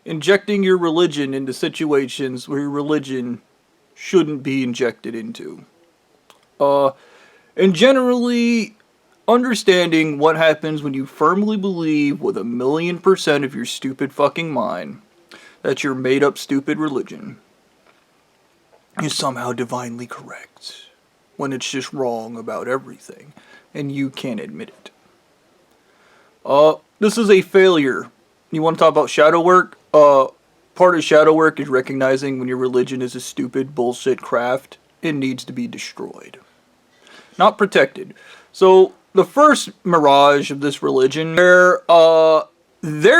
injecting your religion into situations where your religion shouldn't be injected into. And generally, understanding what happens when you firmly believe with 1,000,000% of your stupid fucking mind that your made up stupid religion is somehow divinely correct when it's just wrong about everything and you can't admit it. This is a failure. You want to talk about shadow work? Part of shadow work is recognizing when your religion is a stupid bullshit craft. It needs to be destroyed, not protected. So the first mirage of this religion, they're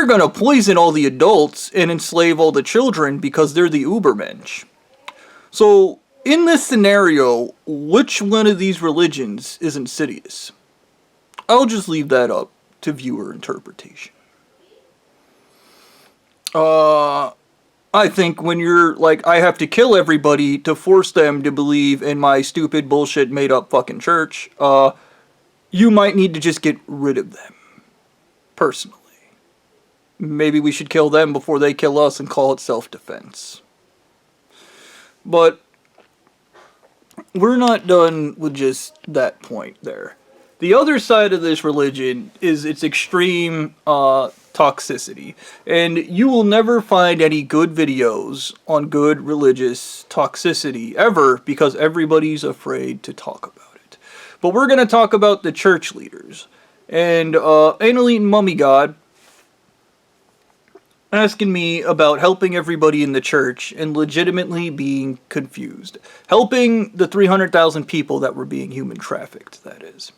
gonna poison all the adults and enslave all the children because they're the Ubermensch. So in this scenario, which one of these religions is insidious? I'll just leave that up to viewer interpretation. I think when you're like, I have to kill everybody to force them to believe in my stupid bullshit made up fucking church, you might need to just get rid of them. Personally. Maybe we should kill them before they kill us and call it self-defense. But we're not done with just that point there. The other side of this religion is its extreme toxicity. And you will never find any good videos on good religious toxicity ever because everybody's afraid to talk about it. But we're going to talk about the church leaders. And Anal Eating Mummy God asking me about helping everybody in the church and legitimately being confused. Helping the 300,000 people that were being human trafficked, that is.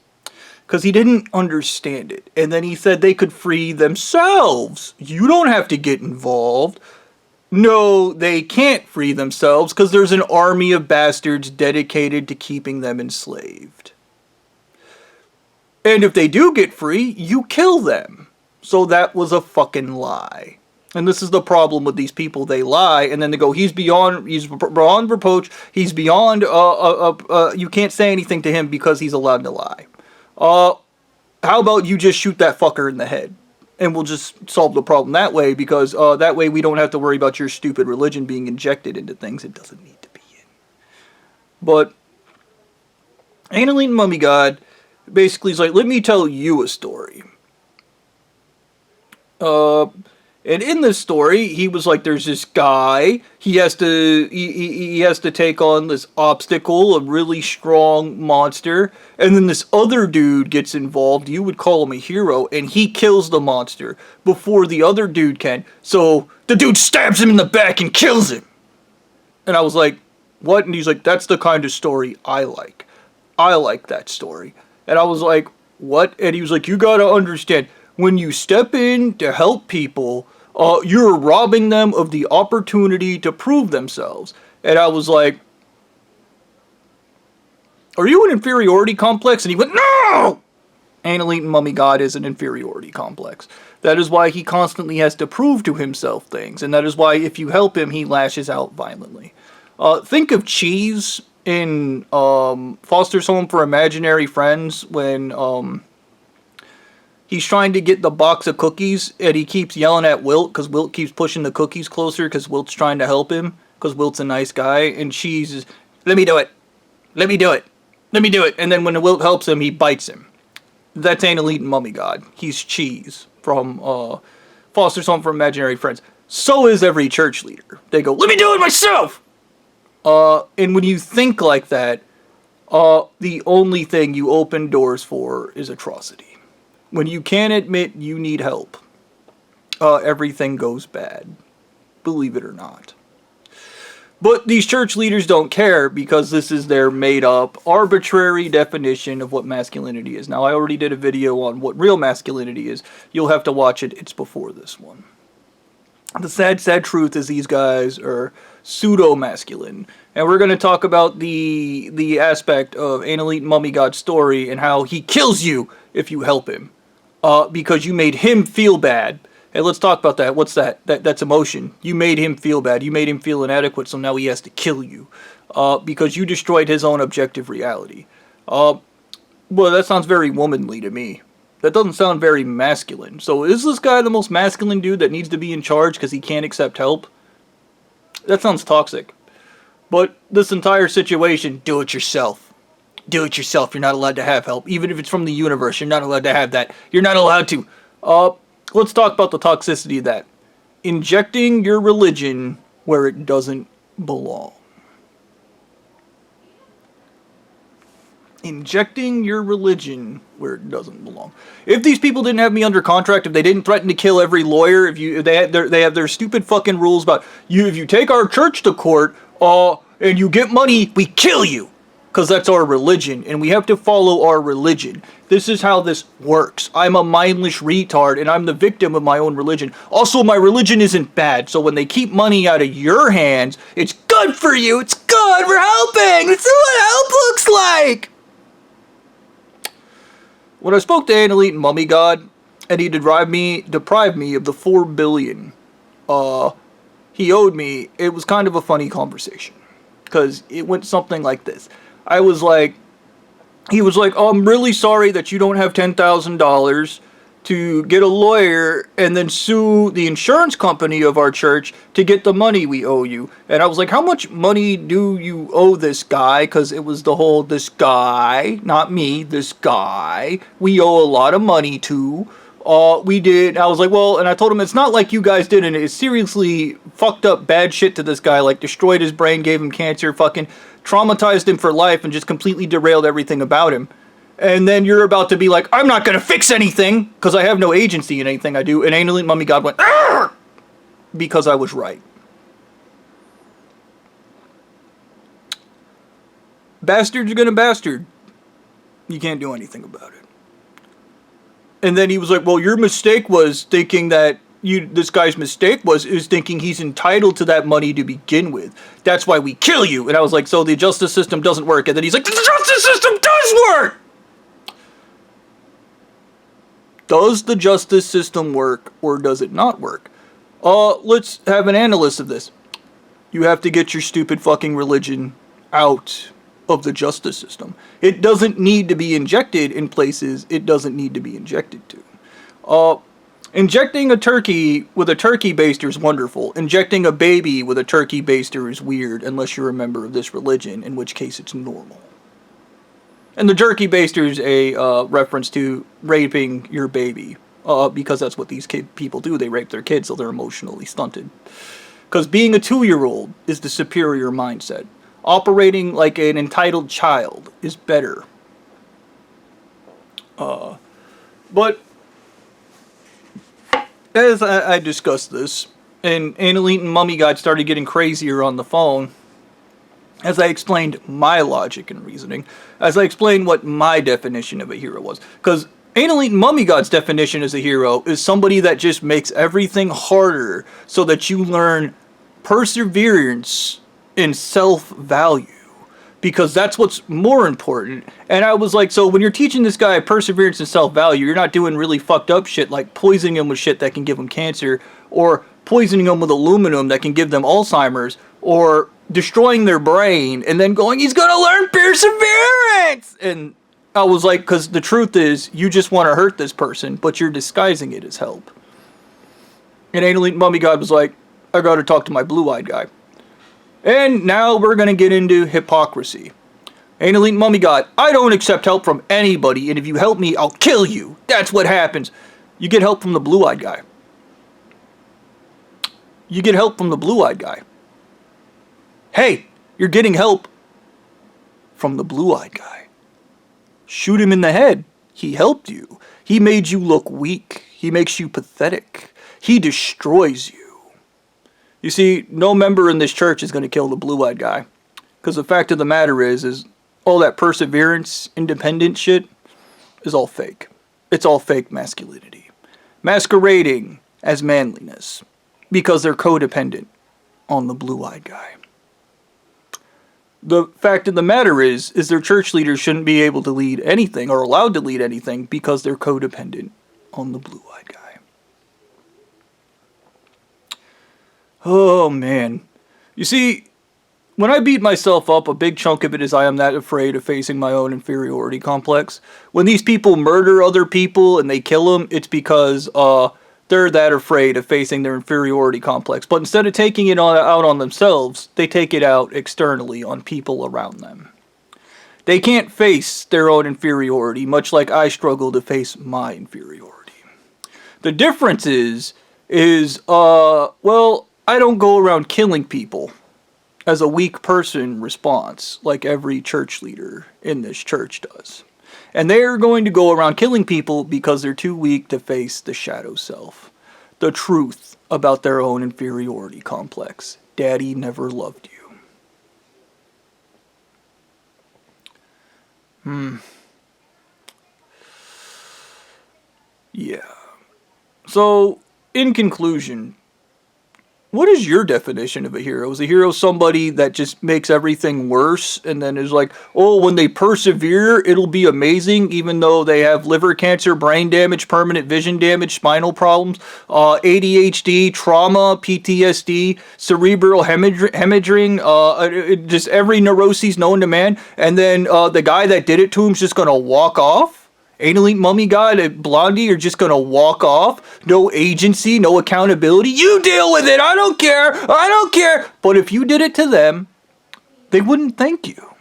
Because he didn't understand it. And then he said they could free themselves. You don't have to get involved. No, they can't free themselves because there's an army of bastards dedicated to keeping them enslaved. And if they do get free, you kill them. So that was a fucking lie. And this is the problem with these people. They lie, and then they go, he's beyond reproach, he's beyond, you can't say anything to him because he's allowed to lie. How about you just shoot that fucker in the head? And we'll just solve the problem that way, because that way we don't have to worry about your stupid religion being injected into things it doesn't need to be in. But Anal Eating Mummy God basically is like, let me tell you a story. And in this story, he was like, there's this guy, he has to take on this obstacle, a really strong monster, and then this other dude gets involved, you would call him a hero, and he kills the monster before the other dude can. So the dude stabs him in the back and kills him. And I was like, what? And he's like, that's the kind of story I like. I like that story. And I was like, what? And he was like, you gotta understand, when you step in to help people, you're robbing them of the opportunity to prove themselves. And I was like, are you an inferiority complex? And he went, no! Anal Eating Mummy God is an inferiority complex. That is why he constantly has to prove to himself things. And that is why if you help him, he lashes out violently. Think of Cheese in Foster's Home for Imaginary Friends when he's trying to get the box of cookies, and he keeps yelling at Wilt, because Wilt keeps pushing the cookies closer, because Wilt's trying to help him, because Wilt's a nice guy, and Cheese is, let me do it, let me do it, let me do it, and then when Wilt helps him, he bites him. That's Anal Eating Mummy God. He's Cheese from Foster's Home for Imaginary Friends. So is every church leader. They go, let me do it myself! And when you think like that, the only thing you open doors for is atrocity. When you can't admit you need help, everything goes bad. Believe it or not. But these church leaders don't care because this is their made-up, arbitrary definition of what masculinity is. Now, I already did a video on what real masculinity is. You'll have to watch it. It's before this one. The sad, sad truth is these guys are pseudo-masculine. And we're going to talk about the aspect of Anal Eating Mummy God's story and how he kills you if you help him. Because you made him feel bad. Hey, let's talk about that. What's that? That's emotion. You made him feel bad. You made him feel inadequate, so now he has to kill you. Because you destroyed his own objective reality. Well, that sounds very womanly to me. That doesn't sound very masculine. So is this guy the most masculine dude that needs to be in charge because he can't accept help? That sounds toxic. But this entire situation, do it yourself. Do it yourself. You're not allowed to have help. Even if it's from the universe, you're not allowed to have that. You're not allowed to. Let's talk about the toxicity of that. Injecting your religion where it doesn't belong. Injecting your religion where it doesn't belong. If these people didn't have me under contract, if they didn't threaten to kill every lawyer, if they have their stupid fucking rules about if you take our church to court, and you get money, we kill you, because that's our religion, and we have to follow our religion. This is how this works. I'm a mindless retard, and I'm the victim of my own religion. Also, my religion isn't bad, so when they keep money out of your hands, it's good for you. It's good. We're helping. This is what help looks like. When I spoke to Annalite and Mummy God, and he deprived me of the $4 billion he owed me, it was kind of a funny conversation. Because it went something like this. He was like, oh, I'm really sorry that you don't have $10,000 to get a lawyer and then sue the insurance company of our church to get the money we owe you. And I was like, how much money do you owe this guy? Because it was the whole, this guy, not me, this guy, we owe a lot of money to. We did. I was like, well, and I told him it's not like you guys did, and it seriously fucked up bad shit to this guy, like destroyed his brain, gave him cancer, fucking traumatized him for life, and just completely derailed everything about him. And then you're about to be like, I'm not gonna fix anything, because I have no agency in anything I do, and Annalite Mummy God went, argh! Because I was right. Bastard's gonna bastard. You can't do anything about it. And then he was like, well, your mistake was thinking that this guy's mistake is thinking he's entitled to that money to begin with. That's why we kill you. And I was like, so the justice system doesn't work. And then he's like, the justice system does work! Does the justice system work or does it not work? Let's have an analyst of this. You have to get your stupid fucking religion out of the justice system. It doesn't need to be injected in places it doesn't need to be injected to. Injecting a turkey with a turkey baster is wonderful. Injecting a baby with a turkey baster is weird unless you're a member of this religion, in which case it's normal. And the turkey baster is a reference to raping your baby, because that's what these people do. They rape their kids so they're emotionally stunted. Because being a 2-year-old is the superior mindset. Operating like an entitled child is better. But as I discussed this, and Annalite and Mummy God started getting crazier on the phone, as I explained my logic and reasoning, as I explained what my definition of a hero was. Because Annalite and Mummy God's definition as a hero is somebody that just makes everything harder so that you learn perseverance and self-value. Because that's what's more important. And I was like, so when you're teaching this guy perseverance and self-value, you're not doing really fucked up shit like poisoning him with shit that can give him cancer, or poisoning them with aluminum that can give them Alzheimer's, or destroying their brain and then going, he's gonna learn perseverance! And I was like, because the truth is, you just want to hurt this person, but you're disguising it as help. And Annalite Mummy God was like, I gotta talk to my blue-eyed guy. And now we're gonna get into hypocrisy. Annalite Mummy God, I don't accept help from anybody, and if you help me, I'll kill you. That's what happens. You get help from the blue-eyed guy. You get help from the blue-eyed guy. Hey, you're getting help from the blue-eyed guy. Shoot him in the head. He helped you. He made you look weak. He makes you pathetic. He destroys you. You see, no member in this church is going to kill the blue-eyed guy. Because the fact of the matter is all that perseverance, independent shit is all fake. It's all fake masculinity. Masquerading as manliness. Because they're codependent on the blue-eyed guy. The fact of the matter is their church leaders shouldn't be able to lead anything or allowed to lead anything because they're codependent on the blue-eyed guy. Oh, man. You see, when I beat myself up, a big chunk of it is I am that afraid of facing my own inferiority complex. When these people murder other people and they kill them, it's because they're that afraid of facing their inferiority complex. But instead of taking it out on themselves, they take it out externally on people around them. They can't face their own inferiority, much like I struggle to face my inferiority. The difference well, I don't go around killing people as a weak person response, like every church leader in this church does. And they're going to go around killing people because they're too weak to face the shadow self, the truth about their own inferiority complex. Daddy never loved you. Yeah. So, in conclusion, what is your definition of a hero? Is a hero somebody that just makes everything worse and then is like, oh, when they persevere, it'll be amazing, even though they have liver cancer, brain damage, permanent vision damage, spinal problems, ADHD, trauma, PTSD, cerebral hemorrhaging, just every neuroses known to man, and then the guy that did it to him is just going to walk off? Anal mummy god and Blondie are just gonna walk off. No agency, no accountability. You deal with it. I don't care. I don't care. But if you did it to them, they wouldn't thank you.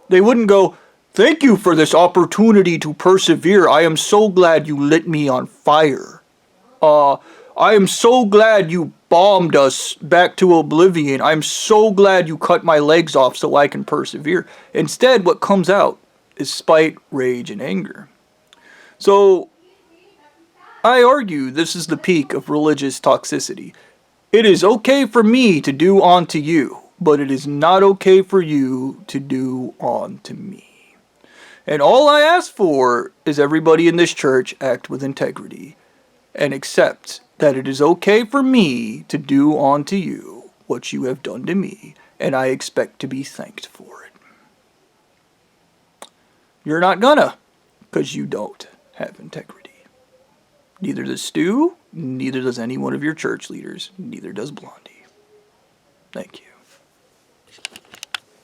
They wouldn't go, thank you for this opportunity to persevere. I am so glad you lit me on fire. I am so glad you bombed us back to oblivion. I'm so glad you cut my legs off so I can persevere. Instead, what comes out is spite, rage, and anger. So, I argue this is the peak of religious toxicity. It is okay for me to do unto you, but it is not okay for you to do unto me. And all I ask for is everybody in this church act with integrity and accept that it is okay for me to do unto you what you have done to me, and I expect to be thanked for it. You're not gonna, because you don't have integrity. Neither does Stu, neither does any one of your church leaders, neither does Blondie. Thank you.